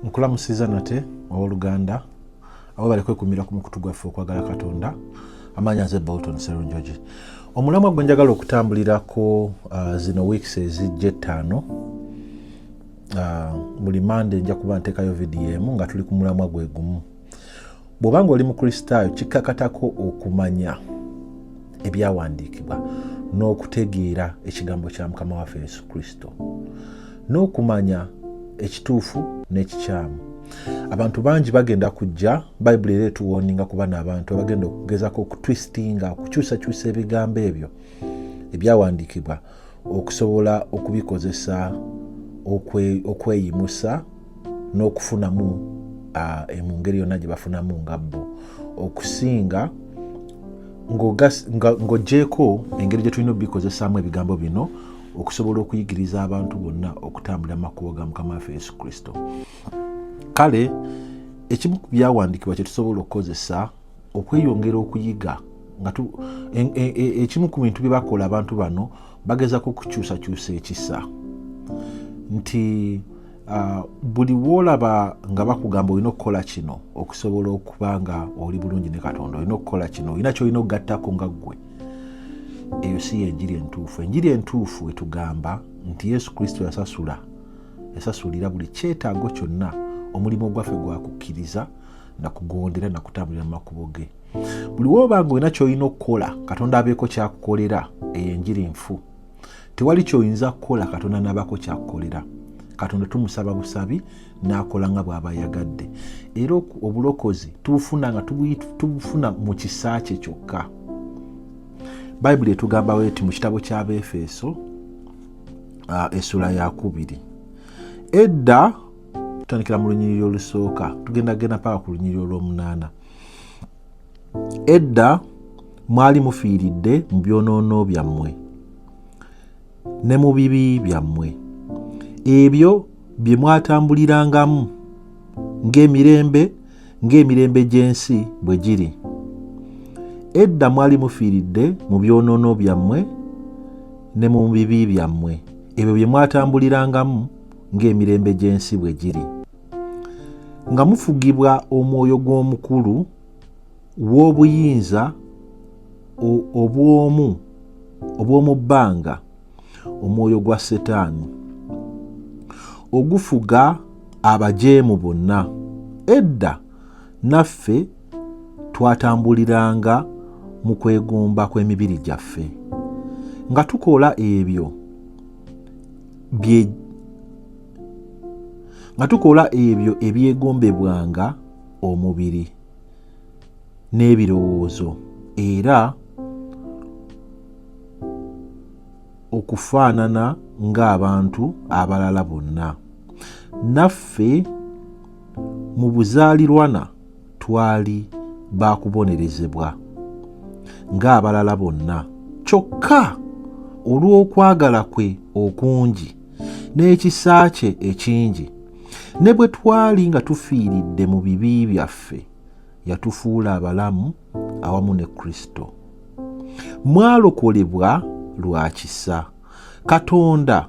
Nkulamusiza nate owooluganda abo bali kwekumira ku mukutu gwaffe okwagala Katonda. Amaanyi nze Bolton Serunjoji. Omulamwa gwe njagala okutambulirako zino weeks ezijja 5. Buli Monday nja kuba nteekayo video emu nga tuli ku mulamwa gwe gumu. Bw'obanga oli Mukristaayo kikkakatako okumanya ebyawandiikibwa n'okutegeera ekigambo kya Mukama waffe Yesu Kristo, n'okumanya ekituufu n'ekikyamu. Abantu bangi bagenda kujja, Bayibuli era etuwoninga kuba n'abantu abagenda okugezako okutwistinga, okukyusakyusa ebigambo ebyo ebyawandiikibwa okusobola okubikozesa okweyimusa n'okufunamu mu ngeri yonna gye bafunamu nga bo, okusinga ng'oggyeko engeri gye tulina obikozesaamu ebigambo bino okusobola okuyigiriza abantu bonna okutambulira mu makubo ga Mukama waffe Yesu Kristo. Kale ekimu ku byawandiikibwa kye tusobola okukozesa okweyongera okuyiga nga ekimu ku bintu bye bakola abantu bano bagezako okukyusakyusa ekisa nti buli w'olaba nga bakugamba olina okukola kino okusobola okuba nga oli bulungi ne Katonda, olina okukola kino, olina kyolina okugattako nga ggwe, eyo si y'enjiri entuufu. Enjiri entuufu etugamba nti Yesu Kristo yasasulira buli kyetaago kyonna omulimu gwaffe gwakukkiriza nakugondera nakutambulira mu makubo ge. Buli w'obanga olina kyolina okukola Katonda abeeko kyakukolera, eyo enjiri nfu. Tewali ky'oyinza kukola Katonda n'abaako kyakukolera. Katonda tumusaba busabi n'akola nga bw'aba yagadde. Era obulokozi tubufuna nga tubufuna mu kisa kye kyokka. Bayibuli etugamba bw'eti mu kitabo ky'Abeefeso essula ya 2. Edda tutandikira mu lunyiriri olusooka tugenda paka ku lunyiriri olw'omunaana. Edda mwali mufiiridde mu byonoono byammwe ne mu bibi byammwe, ebyo bye mwatambulirangamu ng'emirembe gy'ensi bwe giri. Edda mwali mufiiridde mu byonoono byammwe ne mu bibi byammwe, ebyo bye mwatambulirangamu ng'emirembe gy'ensi bwe giri, nga mufugibwa omwoyo gw'omukulu w'obuyinza obw'omu bbanga, omwoyo gwa Setaani ogufuga abajeemu bonna. Edda naffe twatambuliranga mu kwegomba kw'emibiri gyaffe, nga tukola ebyo ebyegombebwanga omubiri n'ebirowoozo, era okufaanana ng'abantu abalala bonna. Naffe mu buzaalirwana twali baakubonerezebwa ng'abalala bonna, kyokka olw'okwagala kwe okungi n'ekisa kye ekingi, ne bwe twali nga tufiiridde mu bibi byaffe, yatufuula abalamu awamu ne Kristo. Mwalokolebwa lwa kisa. Katonda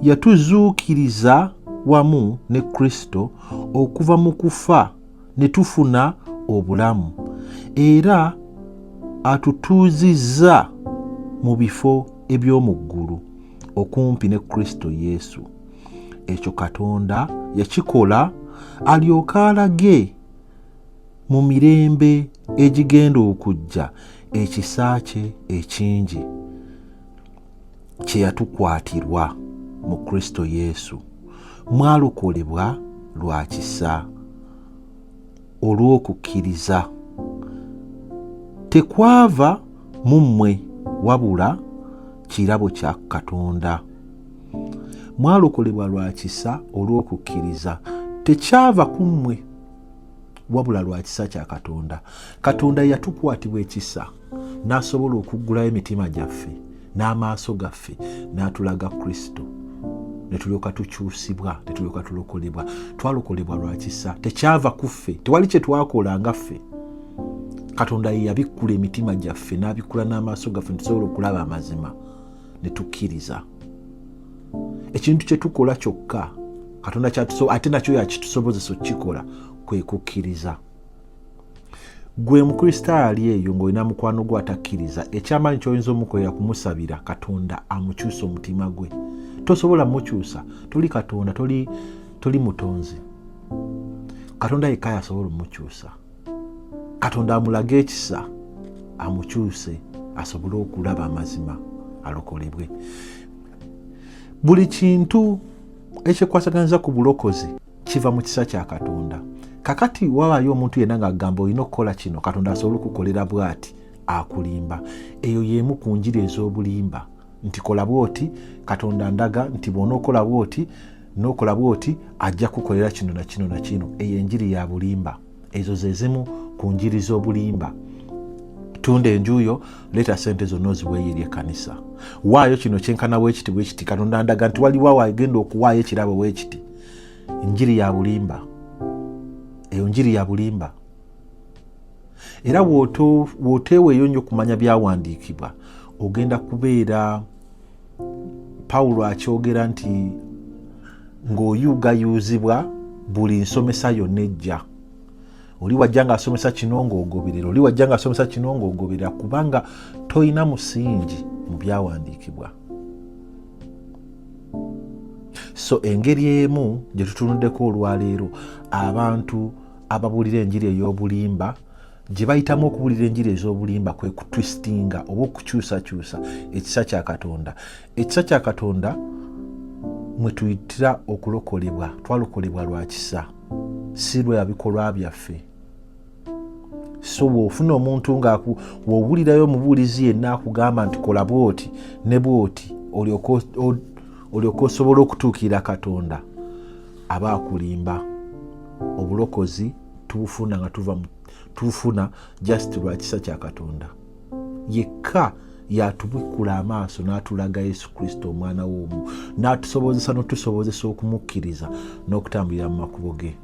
yatuzuukiriza wamu ne Kristo okuva mu kufa ne tufuna obulamu, era atutuuzizza mu bifo eby'omu ggulu okumpi ne Kristo Yesu. Ekyo Katonda yakikola alyoke alage mu mirembe egigenda okujja ekisa kye ekingi kye yatukwatirwa mu Kristo Yesu. Mwalokolebwa lwa kisa olw'okukkiriza. Tekwava mu mmwe wabula kirabo kya Katonda. Mwalokolebwa lwa kisa olw'okukkiriza, tekyava ku mmwe wabula lwa kisa kya Katonda. Katonda yatukwatibwa ekisa n'asobola okuggulayo emitima gyaffe n'amaaso gaffe n'atulaga Kristo, ne tulyoka tukyusibwa, ne tulyoka tulokolebwa. Twalokolebwa lwa kisa, tekyava ku ffe, tewali kye twakola nga ffe. Katonda ye yabikkula emitima gyaffe n'abikkula n'amaaso gaffe ne tusobola okulaba amazima ne tukkiriza. Ekintu kye tukola kyokka Katonda ate nakyo yakitusobozesa okukikola kwe kukkiriza. Gwe mukristaayo eyo ng'olina mukwano gwe atakkiriza, ekyamaanyi ky'oyinza omukolera kumusabira Katonda amukyusa omutima gwe. Tosobola mukyusa, toli Katonda, toli mutonzi. Katonda yekka yasobola omukyusa. Katonda amulage ekisa amukyuse asobole okulaba amazima alokolebwe. Buli kintu ekyekwasaganiza ku bulokozi kiva mu kisa kya Katonda. Kakati wabayo omuntu yenna ng'agamba olina okukola kino, Katonda asobola okukolera bw'ati akulimba. Eyo y'emu ku njiri ez'obulimba nti kola bw'oti, Katonda ndaga nti bw'onookola bw'oti n'okola bw'oti ajja kukolera kino na kino na kino. Eyo enjiri ya bulimba. Ezo ze zimu ku njiri z'obulimba. Tunda enjuyo, leeta sente zonna oziweeyo eri ekkanisa. Waayo kino kyenkana weekiti bwekiti, Katonda ndaga nti waliwo agenda okuwaayo ekirabo weekiti. Njiri ya bulimba. Eyo njiri ya bulimba. Era bw'oteeweeyo nnyo kumanya byawandiikibwa, ogenda kubeera Pawulo akyogera nti ng'oyugayuuzibwa buli nsomesa yonna ejja. Oli wajja ng'asomesa kino ng'ogoberera, oli wajja ng'asomesa kino ng'ogoberera, kubanga toyina musingi mu byawandiikibwa. So engeri emu gye tutunuddeko olwaleero, abantu ababuulira enjiri ey'obulimba gye bayitamu okubuulira enjiri ez'obulimba kwe kutwistinga oba okukyusakyusa ekisa kya Katonda. Ekisa kya Katonda mwe tuyitira okulokolebwa, twalokolebwa lwa kisa, si lwa bikolwa byaffe. So bw'ofuna omuntu bw'owulirayo omubuulizi yenna akugamba nti kola bw'oti ne bw'oti, olyoka osobola okutuukira Katonda, aba akulimba. Obulokozi tubufuna nga tubufuna just lwa kisa kya Katonda. Yekka yatubikula amaaso n'atulaga Yesu Kristo omwana w'omu, n'atusobozesa n'otusobozesa okumukkiriza n'okutambulira mu makubo ge.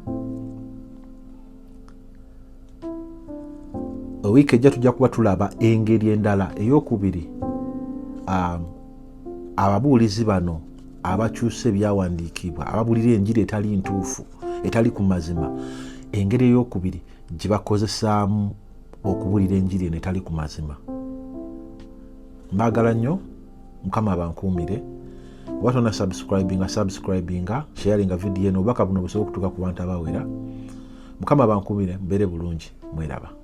Wiiki ejja tujja kuba tulaba engeri endala ey'okubiri, ababuulizi bano abakyusa ebyawandiikibwa, ababuulira enjiri etali ntuufu, etali ku mazima, engeri ey'okubiri gye bakozesaamu okubuulira enjiri eno etali ku mazima. Mbaagala nnyo, Mukama abankuumire. Oba tonna subscribinga, sharinga vidiyo eno, obubaka buno busobola okutuuka ku bantu abawera. Mukama abankuumire, mbeere bulungi, mweraba.